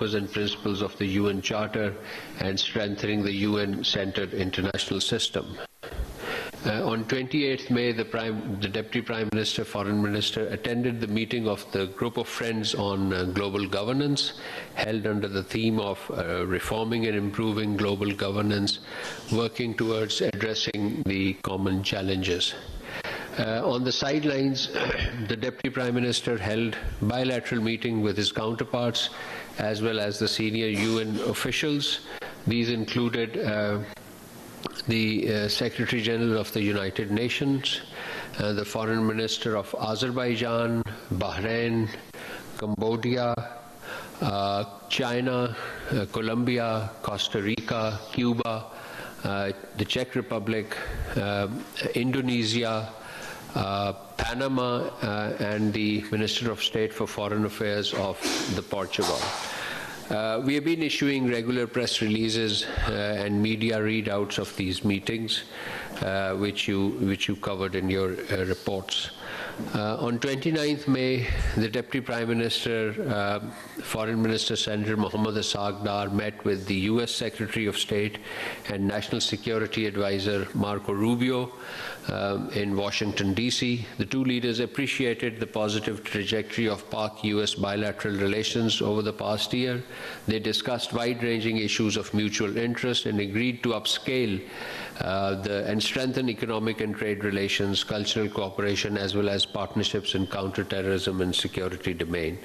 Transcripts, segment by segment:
and principles of the UN Charter and strengthening the UN-centered international system. On 28th May, the Deputy Prime Minister, Foreign Minister, attended the meeting of the Group of Friends on Global Governance, held under the theme of reforming and improving global governance, working towards addressing the common challenges. On the sidelines, the Deputy Prime Minister held bilateral meeting with his counterparts as well as the senior UN officials. These included the Secretary General of the United Nations, the Foreign Minister of Azerbaijan, Bahrain, Cambodia, China, Colombia, Costa Rica, Cuba, the Czech Republic, Indonesia, Panama, and the Minister of State for Foreign Affairs of Portugal. We have been issuing regular press releases and media readouts of these meetings, which you covered in your reports. On 29th May, the Deputy Prime Minister, Foreign Minister Senator Mohammad Asaghdar met with the US Secretary of State and National Security Advisor Marco Rubio in Washington, D.C. The two leaders appreciated the positive trajectory of Pak-US bilateral relations over the past year. They discussed wide-ranging issues of mutual interest and agreed to upscale and strengthen economic and trade relations, cultural cooperation, as well as partnerships in counterterrorism and security domain.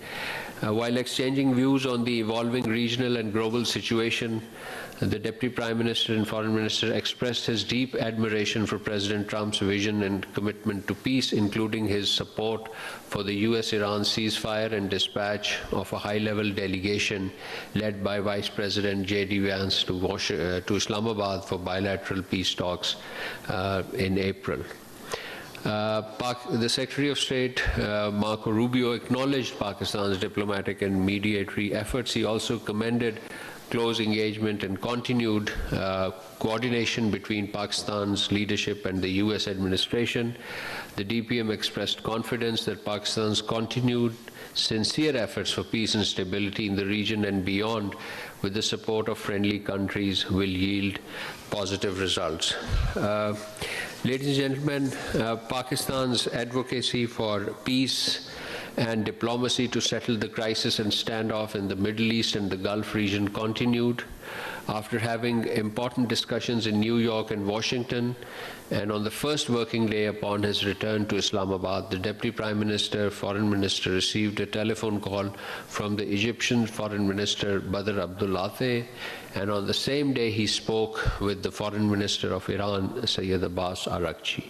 While exchanging views on the evolving regional and global situation, the Deputy Prime Minister and Foreign Minister expressed his deep admiration for President Trump's vision and commitment to peace, including his support for the US-Iran ceasefire and dispatch of a high-level delegation led by Vice President J.D. Vance to Islamabad for bilateral peace talks in April. The Secretary of State, Marco Rubio, acknowledged Pakistan's diplomatic and mediatory efforts. He also commended close engagement and continued coordination between Pakistan's leadership and the US administration. The DPM expressed confidence that Pakistan's continued sincere efforts for peace and stability in the region and beyond, with the support of friendly countries, will yield positive results. Ladies and gentlemen, Pakistan's advocacy for peace and diplomacy to settle the crisis and standoff in the Middle East and the Gulf region continued. After having important discussions in New York and Washington, and on the first working day upon his return to Islamabad, the Deputy Prime Minister, Foreign Minister, received a telephone call from the Egyptian Foreign Minister Badr Abdullateh, and on the same day he spoke with the Foreign Minister of Iran, Sayyid Abbas Araghchi.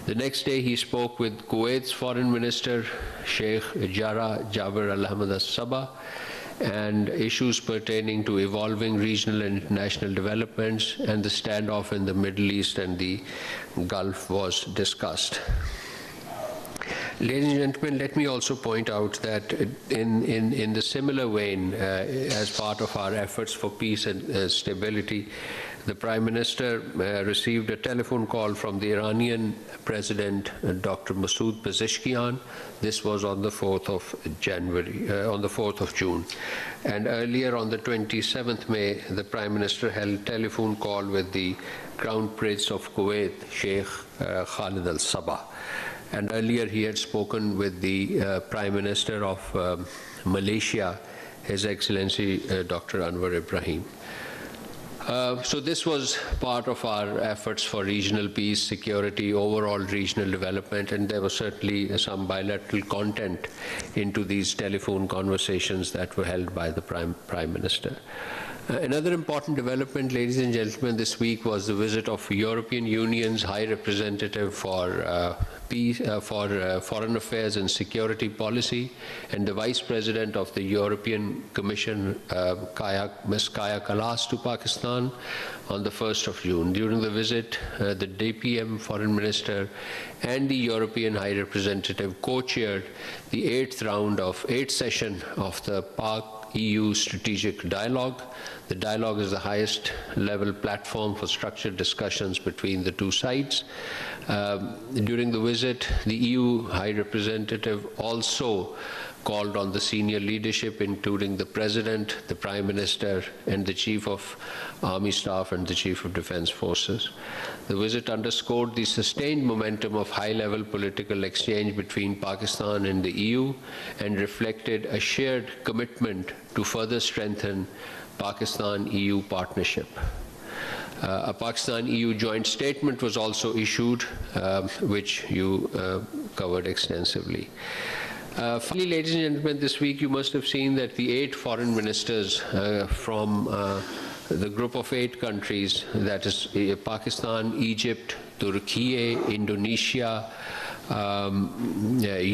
The next day he spoke with Kuwait's Foreign Minister, Sheikh Jarrah Jaber Al-Ahmad Al-Sabah, and issues pertaining to evolving regional and international developments, and the standoff in the Middle East and the Gulf was discussed. Ladies and gentlemen, let me also point out that in the similar vein, as part of our efforts for peace and stability, the Prime Minister received a telephone call from the Iranian President, Dr. Masoud Pezeshkian. This was on the 4th of June. And earlier on the 27th May, the Prime Minister held a telephone call with the Crown Prince of Kuwait, Sheikh Khalid Al-Sabah. And earlier he had spoken with the Prime Minister of Malaysia, His Excellency Dr. Anwar Ibrahim. So this was part of our efforts for regional peace, security, overall regional development, and there was certainly some bilateral content into these telephone conversations that were held by the Prime Minister. Another important development, ladies and gentlemen, this week was the visit of European Union's High Representative for Foreign Affairs and Security Policy, and the Vice President of the European Commission, Ms. Kaja Kallas, to Pakistan on the 1st of June. During the visit, the DPM Foreign Minister and the European High Representative co-chaired the 8th session of the Pak-EU Strategic Dialogue. The dialogue is the highest level platform for structured discussions between the two sides. During the visit, the EU High Representative also called on the senior leadership, including the President, the Prime Minister, and the Chief of Army Staff and the Chief of Defense Forces. The visit underscored the sustained momentum of high-level political exchange between Pakistan and the EU and reflected a shared commitment to further strengthen Pakistan-EU partnership. A Pakistan-EU joint statement was also issued, which you covered extensively. Finally, ladies and gentlemen, this week you must have seen that the 8 foreign ministers from the group of 8 countries, that is Pakistan, Egypt, Turkey, Indonesia,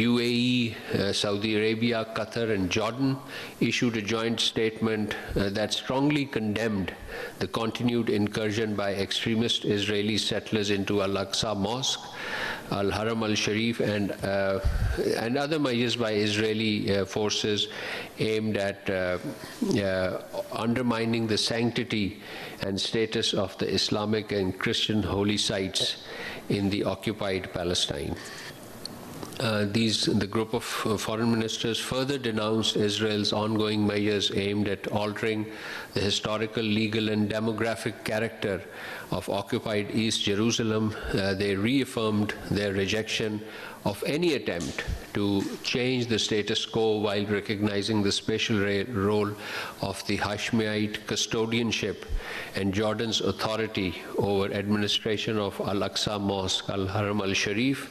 UAE, Saudi Arabia, Qatar, and Jordan, issued a joint statement that strongly condemned the continued incursion by extremist Israeli settlers into Al-Aqsa Mosque, Al-Haram al-Sharif, and other measures by Israeli forces aimed at undermining the sanctity and status of the Islamic and Christian holy sites in the occupied Palestine. The group of foreign ministers further denounced Israel's ongoing measures aimed at altering the historical, legal, and demographic character of occupied East Jerusalem. They reaffirmed their rejection of any attempt to change the status quo while recognizing the special role of the Hashemite custodianship and Jordan's authority over administration of Al-Aqsa Mosque, Al-Haram al-Sharif.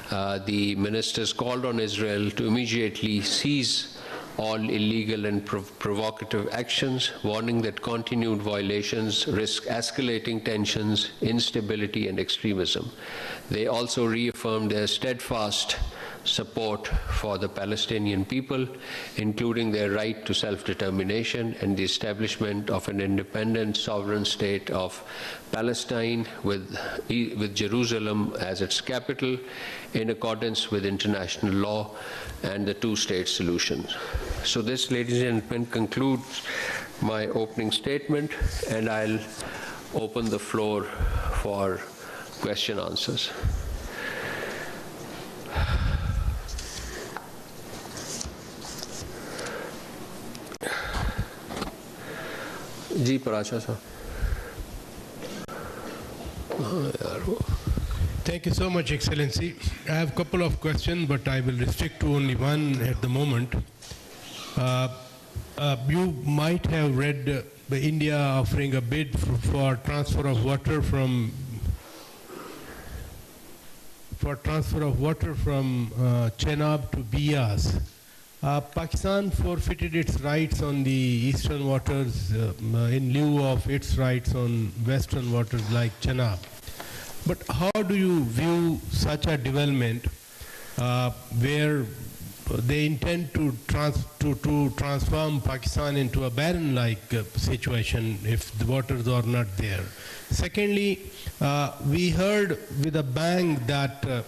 The ministers called on Israel to immediately cease all illegal and provocative actions, warning that continued violations risk escalating tensions, instability, and extremism. They also reaffirmed their steadfast support for the Palestinian people, including their right to self-determination and the establishment of an independent sovereign state of Palestine with Jerusalem as its capital, in accordance with international law and the two-state solution. So this, ladies and gentlemen, concludes my opening statement, and I'll open the floor for question answers. जी पराशा साहब. Thank you so much, Excellency. I have a couple of questions, but I will restrict to only one at the moment. You might have read India offering a bid for transfer of water from Chenab to Bias. Pakistan forfeited its rights on the eastern waters in lieu of its rights on western waters like Chenab. But how do you view such a development where they intend to transform Pakistan into a barren-like situation if the waters are not there? Secondly, we heard with a bang that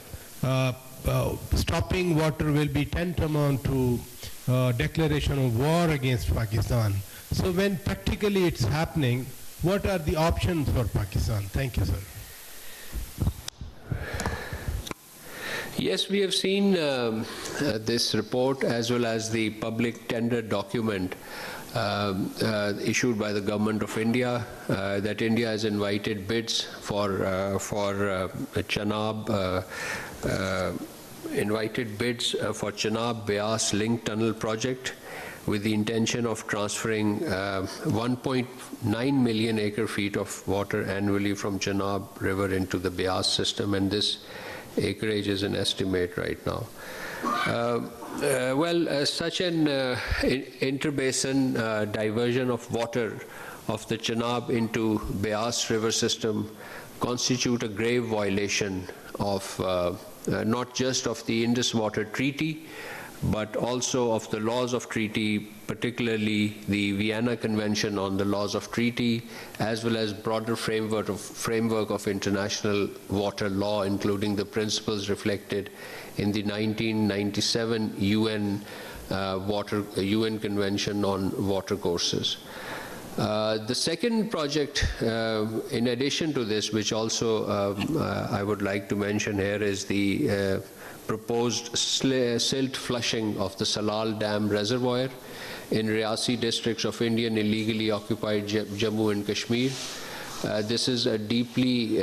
stopping water will be tantamount to declaration of war against Pakistan. So when practically it's happening, what are the options for Pakistan? Thank you, sir. Yes, we have seen this report as well as the public tender document issued by the Government of India, that India has invited bids for Chenab, Chenab Beas Link Tunnel project with the intention of transferring 1.9 million acre-feet of water annually from Chenab River into the Beas system, and this acreage is an estimate right now. Such an interbasin diversion of water of the Chenab into Beas River system constitute a grave violation of not just of the Indus Water Treaty, but also of the laws of treaty, particularly the Vienna Convention on the Laws of Treaty, as well as broader framework of international water law, including the principles reflected in the 1997 UN Convention on Water Courses. The second project, in addition to this, which also I would like to mention here, is the proposed silt flushing of the Salal Dam reservoir in Riyasi districts of Indian illegally occupied Jammu and Kashmir. This is a deeply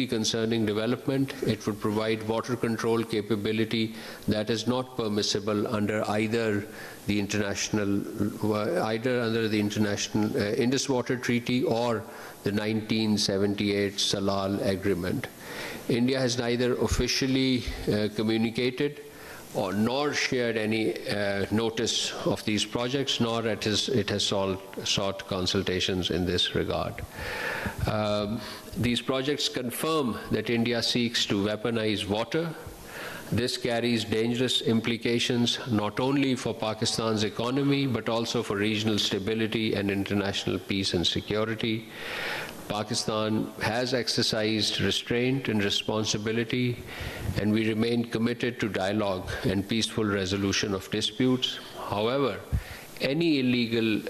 concerning development. It would provide water control capability that is not permissible under either the international Indus Water Treaty or the 1978 Salal Agreement. India has neither officially communicated nor shared any notice of these projects, nor it has sought consultations in this regard. These projects confirm that India seeks to weaponize water. This carries dangerous implications not only for Pakistan's economy, but also for regional stability and international peace and security. Pakistan has exercised restraint and responsibility, and we remain committed to dialogue and peaceful resolution of disputes. However, any illegal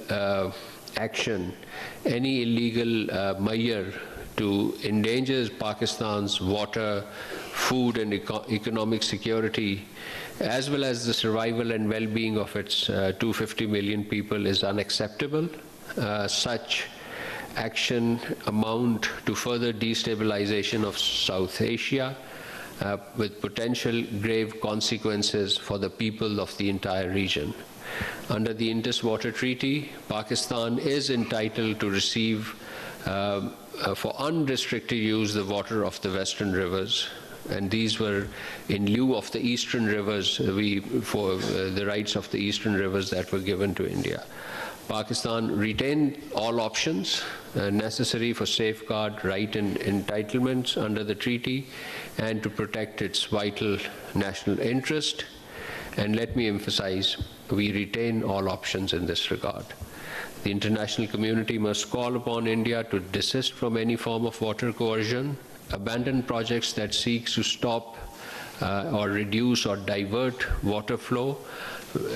action, any illegal measure to endanger Pakistan's water, food and economic security, as well as the survival and well-being of its 250 million people, is unacceptable. Such action amount to further destabilization of South Asia with potential grave consequences for the people of the entire region. Under the Indus Water Treaty, Pakistan is entitled to receive for unrestricted use the water of the western rivers, and these were in lieu of the eastern rivers, for the rights of the eastern rivers that were given to India. Pakistan retained all options necessary for safeguard right and entitlements under the treaty and to protect its vital national interest. And let me emphasize, we retain all options in this regard. The international community must call upon India to desist from any form of water coercion, abandon projects that seek to stop or reduce or divert water flow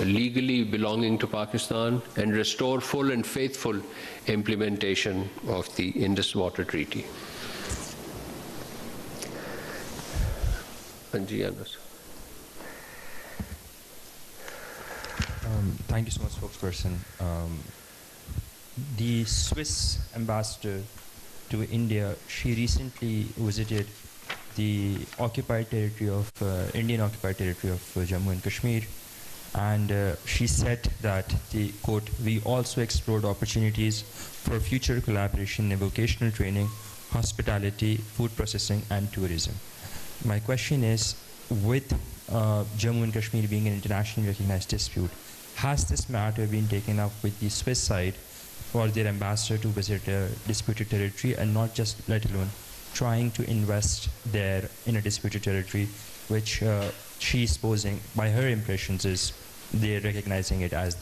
legally belonging to Pakistan, and restore full and faithful implementation of the Indus Water Treaty. Thank you so much, spokesperson. The Swiss ambassador to India, she recently visited the occupied territory of Indian occupied territory of Jammu and Kashmir, and she said that, the quote, "We also explored opportunities for future collaboration in vocational training, hospitality, food processing and tourism." My question is, with Jammu and Kashmir being an internationally recognized dispute, has this matter been taken up with the Swiss side for their ambassador to visit a disputed territory, and not just, let alone, trying to invest there in a disputed territory, which she is posing, by her impressions, is they're recognizing it as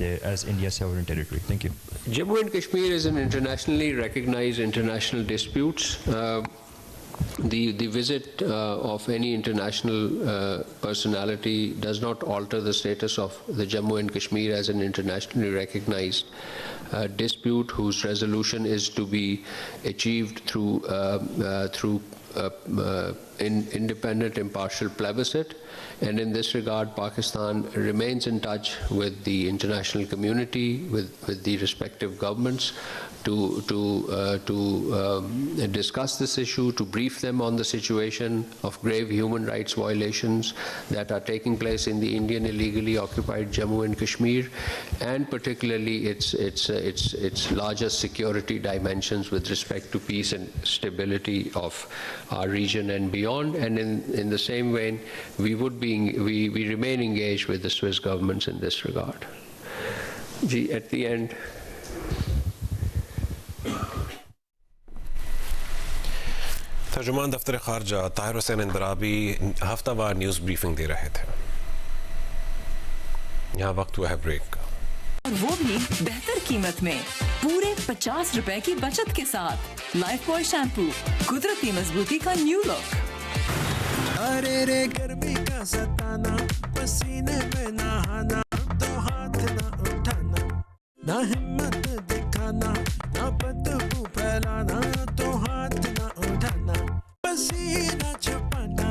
India's sovereign territory? Thank you. Jammu and Kashmir is an internationally recognized international dispute. The visit of any international personality does not alter the status of the Jammu and Kashmir as an internationally recognized dispute whose resolution is to be achieved through independent, impartial plebiscite. And in this regard, Pakistan remains in touch with the international community, with the respective governments, to discuss this issue, to brief them on the situation of grave human rights violations that are taking place in the Indian illegally occupied Jammu and Kashmir, and particularly its larger security dimensions with respect to peace and stability of our region and beyond. And in the same vein, we remain engaged with the Swiss governments in this regard. At the end. तर्जुमान दफ्तर खारजा Tahir Hussain Andrabi हफ्तावार news briefing दे रहे थे। यहाँ वक्त हुआ है break का, और वो भी बेहतर कीमत में, पूरे 50 रुपए की बचत के साथ। लाइफ बॉय शैम्पू, कुदरती मजबूती का न्यू लुक। अरे रे गर्मी का सताना, पसीने में नहाना, तो हाथ ना उठाना। ना हिम्मत दिखाना, ना बदबू फैलाना, तो हाथ ना उठाना, पसीना छुपाना,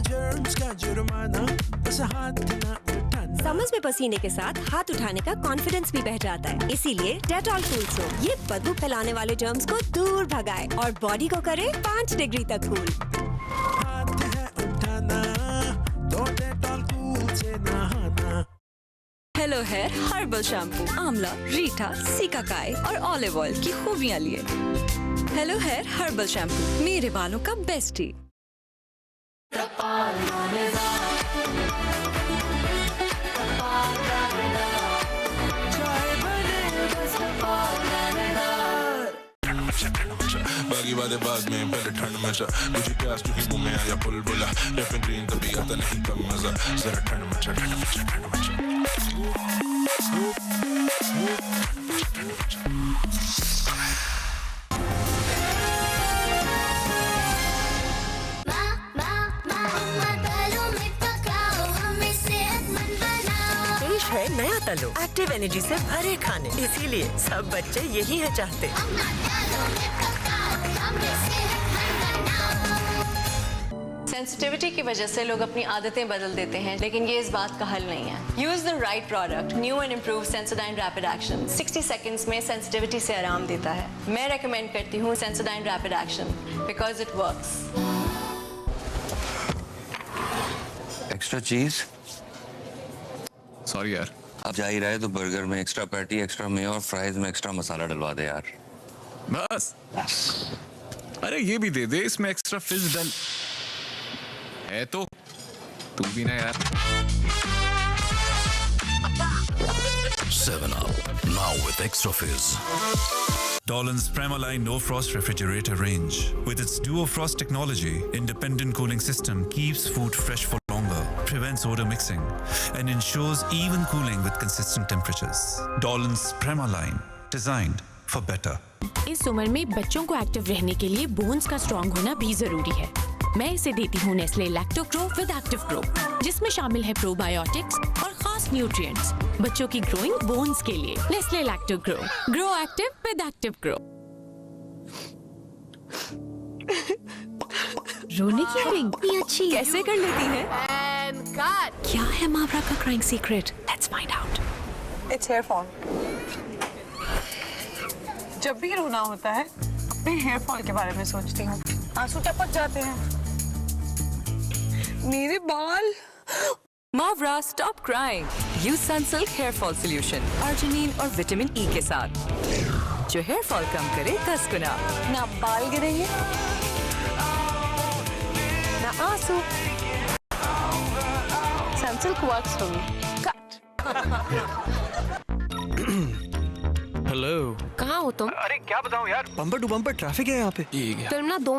जर्म्स का जुर्माना, बस हाथ ना उठाना। समझ में पसीने के साथ हाथ उठाने का कॉन्फिडेंस भी बढ़ जाता है, इसीलिए डेटॉल कूल सोप ये बदबू फैलाने वाले जर्म्स को दूर भगाए और बॉडी को करे 5 डिग्री तक कूल। हाथ है उठाना, तो डेटॉल कूल से नहाना। हेलो हेयर हर्बल शैम्पू, आंवला, रीठा, सिकाकाई और ऑलिव ऑयल की खूबियां लिए। हेलो हेयर हर्बल शैम्पू, मेरे बालों का बेस्ट टी। बागी वाले बाद में पहले ठंड में सा मुझे प्यास क्योंकि मुंह में आया बुलबुला लेफ्ट ग्रीन तभी आता नहीं कम मजा जरा ठंड में चा पेश है नया तलो एक्टिव एनर्जी से भरे खाने, इसीलिए सब बच्चे यही है चाहते। सेंसिटिविटी की वजह से लोग अपनी आदतें बदल देते हैं, लेकिन ये इस बात का हल नहीं है। Use the right product, new and improve Sensodyne rapid action 60 seconds में सेंसिटिविटी से आराम देता है। मैं रेकमेंड करती हूँ Sensodyne rapid action because it works. Extra चीज? सॉरी यार। अब जा ही रहा है तो बर्गर में एक्स्ट्रा पैटी, एक्स्ट्रा मेयो और फ्राइज में एक्स्ट्रा मसाला डलवा दे यार। बस। अरे ये भी दे दे, इसमें एक्स्ट्रा फिश डल है तो तू भी ना यार। 7 Up, now with extra fizz. Dolan's Premaline No Frost Refrigerator range. With its Duo Frost technology, independent cooling system keeps food fresh for longer, prevents odor mixing, and ensures even cooling with consistent temperatures. Dolan's Premaline, designed for better. इस उम्र में बच्चों को active रहने के लिए bones का strong होना भी जरूरी है। मैं इसे देती हूँ नेस्ले लैक्टोग्रो विद एक्टिव ग्रो, जिसमें शामिल है प्रोबायोटिक्स और खास न्यूट्रिएंट्स बच्चों की ग्रोइंग बोन्स के लिए। Nestle Lactogrow, grow active with active grow. रोने की एक्टिंग अच्छी कैसे कर लेती है? क्या है मावरा का crying secret? Let's find out. It's hair fall. जब भी रोना होता है अपने हेयर फॉल के बारे में सोचती हूँ, आंसू टपक जाते हैं। मेरे बाल। Mawra stop crying, use Sunsilk hair fall solution arginine और विटामिन ई के साथ, जो हेयर फॉल कम करे 10 गुना। ना बाल गिरेंगे ना आंसू। Sunsilk works for me. Cut. Hello, कहाँ हो तुम? अरे क्या बताऊं यार, बम्पर टू बम्पर ट्रैफिक है यहाँ पे। फिल्म ना 2